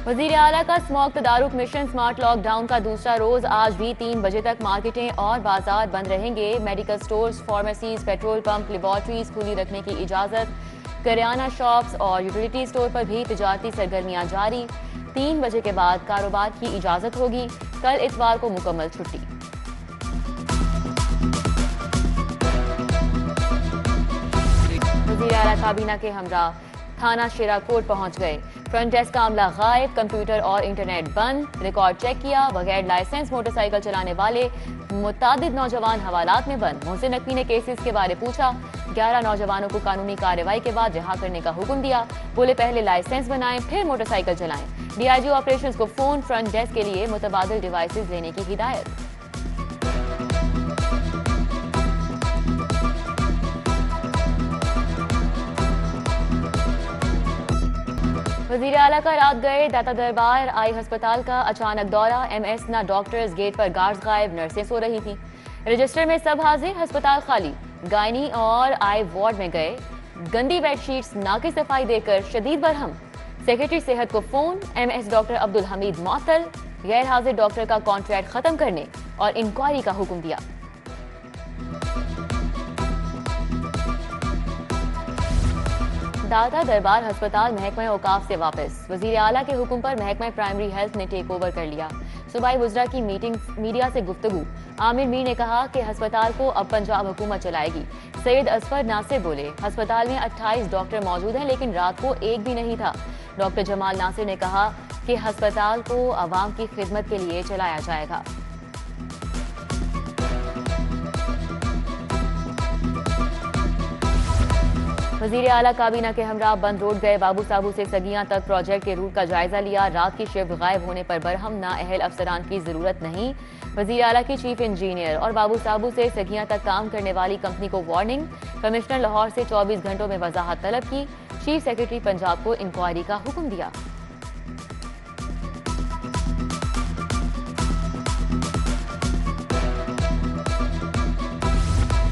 वजीर आला का स्मॉग तदारुक मिशन स्मार्ट लॉकडाउन का दूसरा रोज आज भी 3 बजे तक मार्केटें और बाजार बंद रहेंगे। Medical stores, pharmacies, petrol pump, laboratories खुली रखने की इजाजत। करियाना शॉप्स और यूटिलिटी स्टोर पर भी तिजारती सरगर्मियां जारी। 3 बजे के बाद कारोबार की इजाजत होगी। कल इतवार को मुकम्मल छुट्टी। वजीर आला काबीना के हमरा थाना शेराकोट पहुंच गए। फ्रंट डेस्क का अमला गायब, कंप्यूटर और इंटरनेट बंद। रिकॉर्ड चेक किया। बगैर लाइसेंस मोटरसाइकिल चलाने वाले मुतादिद नौजवान हवालात में बंद। मोहसिन नकवी ने केसेस के बारे पूछा। 11 नौजवानों को कानूनी कार्रवाई के बाद रिहा करने का हुक्म दिया। बोले पहले लाइसेंस बनाएं फिर मोटरसाइकिल चलाएं। डीआईजी ऑपरेशंस को फोन, फ्रंट डेस्क के लिए मुतबादिल डिवाइसेस लेने की हिदायत। वजीर आला का रात गए दाता दरबार आई अस्पताल का अचानक दौरा। एमएस ना डॉक्टर्स, गेट पर गार्ड्स गायब, नर्सें सो रही थी। रजिस्टर में सब हाजिर, अस्पताल खाली। गायनी और आई वार्ड में गए। गंदी बेडशीट्स, नाकी सफाई देकर शदीद बरहम। सेक्रेटरी सेहत को phone. MS doctor Abdul Hamid मुअत्तल। गैर हाजिर डॉक्टर का कॉन्ट्रैक्ट खत्म करने और इंक्वायरी का हुक्म दिया। दाता दरबार अस्पताल महकमा औकाफ से वापस। वजीर आला के हुक्म पर महकमा प्राइमरी हेल्थ ने टेक ओवर कर लिया। सूबाई वुज़रा की मीटिंग मीडिया से गुफ्तगू। आमिर मीर ने कहा कि अस्पताल को अब पंजाब हुकूमत चलाएगी। सैयद असफर नासिर बोले अस्पताल में 28 डॉक्टर मौजूद हैं लेकिन रात को एक भी नहीं था। डॉक्टर जमाल नासिर ने कहा कि अस्पताल को आवाम की खिदमत के लिए चलाया जाएगा। वजीर आला काबीना के हमरा बंद रोड गए। बाबू साबू से सगियां तक प्रोजेक्ट के रूट का जायजा लिया। रात की शिफ्ट गायब होने पर बरहम, ना अहल अफसरान की जरूरत नहीं। वजीर आला की चीफ इंजीनियर और बाबू साबू से सगियां तक काम करने वाली कंपनी को वार्निंग। कमिश्नर लाहौर से 24 घंटों में वजाहत तलब की। चीफ सेक्रेटरी पंजाब को इंक्वायरी का हुक्म दिया।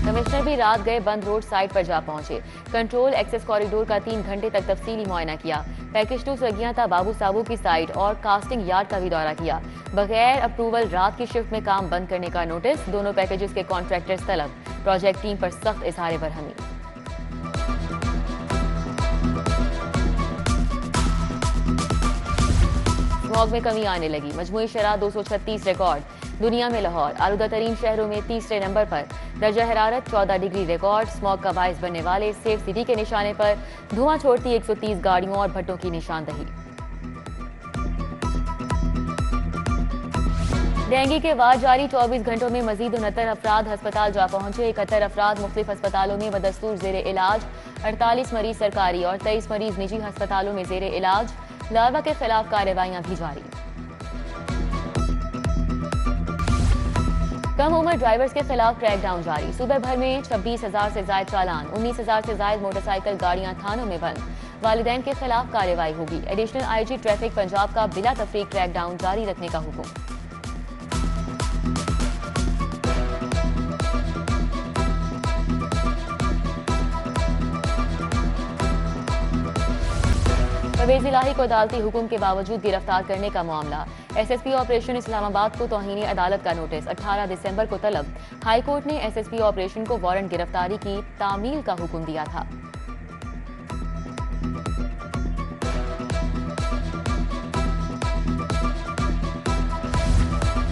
कमिश्नर भी रात गए बंद रोड साइट पर जा पहुंचे। कंट्रोल एक्सेस कॉरिडोर का 3 घंटे तक तफसीली मुआयना किया। पैकेज 2 सगियां था बाबू साबू की साइट और कास्टिंग यार्ड का भी दौरा किया। बगैर अप्रूवल रात की शिफ्ट में काम बंद करने का नोटिस। दोनों पैकेजेस के कॉन्ट्रैक्टर्स तलब। प्रोजेक्ट टीम पर सख्त इज़हार बरहमी। स्मॉग में कमी आने लगी। मजमूई शरह 236 रिकॉर्ड। दुनिया में लाहौर आलूदा तरीन शहरों में तीसरे नंबर पर। दर्जा हरारत 14 डिग्री रिकॉर्ड। स्मॉग का बायस बनने वाले सेफ सिटी के निशाने पर धुआं छोड़ती 130 गाड़ियों और भट्टों की निशानदही। डेंगू के बाद जारी 24 घंटों में मजीद 69 अफराद अस्पताल जा पहुंचे। 71 अफराद मुख्तलिफ अस्पतालों में बदस्तूर जेर इलाज। 48 मरीज सरकारी और 23 मरीज निजी अस्पतालों में जेर इलाज। लार्वा के खिलाफ कार्रवाइयां भी जारी। कम उम्र ड्राइवर्स के खिलाफ क्रैकडाउन जारी। सूबे भर में 26,000 से ज्यादा चालान। 19,000 से ज्यादा मोटरसाइकिल गाड़ियां थानों में बंद। वालिदैन के खिलाफ कार्रवाई होगी। एडिशनल आईजी ट्रैफिक पंजाब का बिला तफरीक क्रैकडाउन जारी रखने का हुक्म। परवेज इलाही को अदालती हुक्म के बावजूद गिरफ्तार करने का मामला। एसएसपी ऑपरेशन इस्लामाबाद को तौहीन अदालत का नोटिस। 18 दिसंबर को तलब। हाई कोर्ट ने एसएसपी ऑपरेशन को वारंट गिरफ्तारी की तामील का हुक्म दिया था।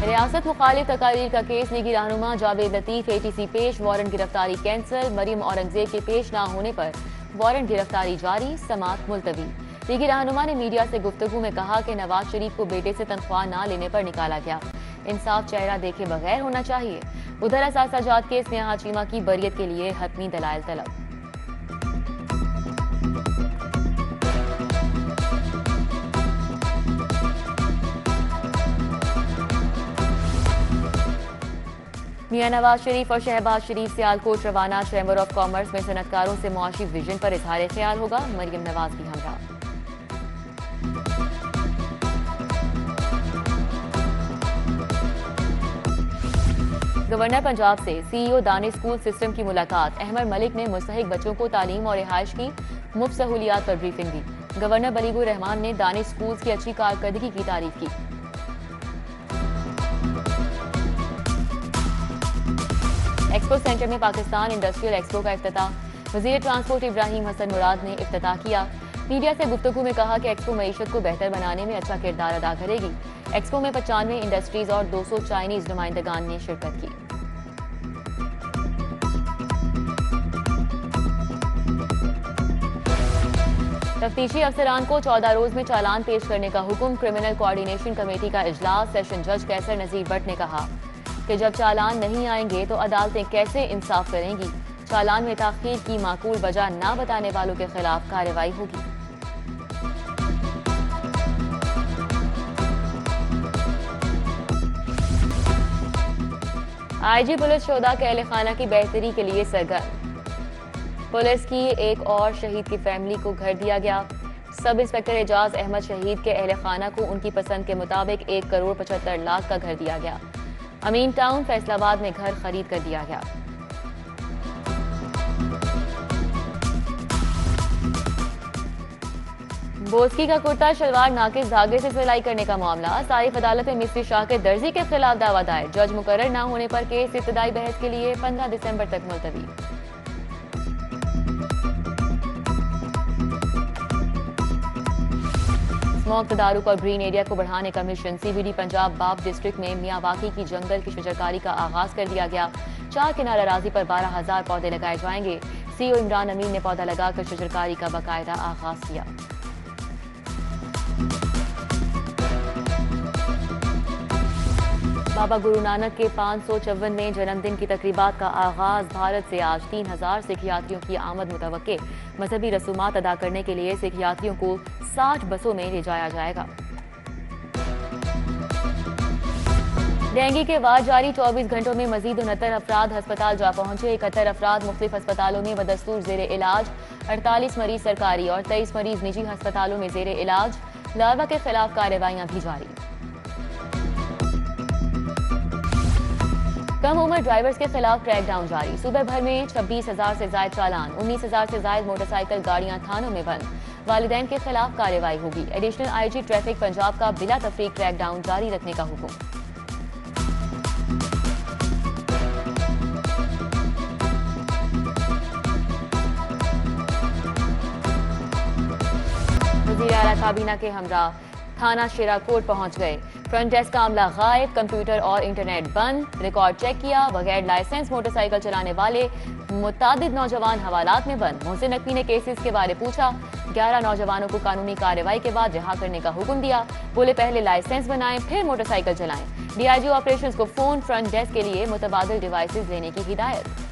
रियासत मुखालिफ तकारीर का केस। लीगी रहनुमा जावेद लतीफ एटीसी पेश। वारंट गिरफ्तारी कैंसिल। मरियम औरंगजेब के पेश ना होने पर वारंट गिरफ्तारी जारी। समात मुलतवी। लीगी रहनुमा ने मीडिया से गुफ्तगू में कहा कि नवाज शरीफ को बेटे से तनख्वाह ना लेने पर निकाला गया। इंसाफ चेहरा देखे बगैर होना चाहिए। उधर असासाजात केस में हाशिमा की बरियत के लिए हतमी दलाइल तलब। मियां नवाज शरीफ और शहबाज शरीफ सियालकोट रवाना। चैम्बर ऑफ कॉमर्स में सनतकारों से मुआशी विजन पर इजहार ख्याल होगा। मरियम नवाज भी हमरा। गवर्नर पंजाब से सीईओ दानिश स्कूल सिस्टम की मुलाकात। अहमद मलिक ने मुस्तहिक बच्चों को तालीम और रिहाइश की मुफ्त सहूलियात पर ब्रीफिंग दी। गवर्नर बलीगुर रहमान ने दानिश स्कूल्स की अच्छी कारकर्दगी की तारीफ की। एक्सपो सेंटर में पाकिस्तान इंडस्ट्रियल एक्सपो का इफ्तिताह वजीर ट्रांसपोर्ट इब्राहिम हसन मुराद ने इफ्तिताह किया। मीडिया से गुफ्तगू में कहा कि एक्सपो मईशत को बेहतर बनाने में अच्छा किरदार अदा करेगी। एक्सपो में 95 इंडस्ट्रीज और 200 चाइनीज नुमाइंदगान ने शिरकत की। तफ्तीशी अफसरान को 14 रोज में चालान पेश करने का हुक्म। क्रिमिनल कोऑर्डिनेशन कमेटी का इजलास। सेशन जज कैसर नजीर भट्ट ने कहा कि जब चालान नहीं आएंगे तो अदालतें कैसे इंसाफ करेंगी। चालान में ताखीर की माकूल वजह न बताने वालों के खिलाफ कार्रवाई होगी। आईजी पुलिस शोधा के अहल खाना की बेहतरी के लिए सरगर्म। पुलिस की एक और शहीद की फैमिली को घर दिया गया। सब इंस्पेक्टर एजाज अहमद शहीद के अहल खाना को उनकी पसंद के मुताबिक 1 करोड़ 75 लाख का घर दिया गया। अमीन टाउन फैसलाबाद में घर खरीद कर दिया गया। बोस्की का कुर्ता शलवार नाकिस धागे से सिलाई करने का मामला। सारिफ अदालत में मिस्त्री शाह के दर्जी के खिलाफ दावा दायर। जज मुकर्रर न होने पर केस इब्तदाई बहस के लिए 15 दिसंबर तक मुलतवी। स्मोक तदारुक और ग्रीन एरिया को बढ़ाने का मिशन। सीबीडी पंजाब बाब डिस्ट्रिक्ट में मियावाकी की जंगल की शजरकारी का आगाज कर दिया गया। 4 किनारा राजी पर 12,000 पौधे लगाए जाएंगे। सीओ इमरान अमीन ने पौधा लगाकर शजरकारी का बाकायदा आगाज किया। बाबा गुरु नानक के 554वें जन्मदिन की तकरीबात का आगाज। भारत से आज 3000 सिख यात्रियों की आमद मुतवक्के। मजहबी रसूमात अदा करने के लिए सिख यात्रियों को 60 बसों में ले जाया जाएगा। डेंगू के बाद जारी 24 घंटों में मजीद 69 अफराद अस्पताल जा पहुंचे। 71 अफराद मुख्तलिफ अस्पतालों में बदस्तूर जेर इलाज। 48 मरीज सरकारी और 23 मरीज निजी अस्पतालों में जेर इलाज। लार्वा के खिलाफ कार्रवाइयां भी जारी। कम उम्र ड्राइवर्स के खिलाफ क्रैकडाउन जारी। सूबे भर में 26,000 से जायद चालान। 19,000 से जायद मोटरसाइकिल गाड़ियां थानों में बंद। वालिदैन के खिलाफ कार्रवाई होगी। एडिशनल आईजी ट्रैफिक पंजाब का बिला तफरीक क्रैकडाउन जारी रखने का हुक्म। वज़ीर आला काबीना के हमरा थाना शेराकोट पहुंच गए। फ्रंट डेस्क का अमला गायब। कंप्यूटर और इंटरनेट बंद। रिकॉर्ड चेक किया। बगैर लाइसेंस मोटरसाइकिल चलाने वाले मुतादिद नौजवान हवालात में बंद। मोहसिन नकवी ने केसेस के बारे पूछा। 11 नौजवानों को कानूनी कार्रवाई के बाद रिहा करने का हुक्म दिया। बोले पहले लाइसेंस बनाएं फिर मोटरसाइकिल चलाएं। डीआईजी ऑपरेशंस को फोन फ्रंट डेस्क के लिए मुतबादिल डिवाइसेस लेने की हिदायत।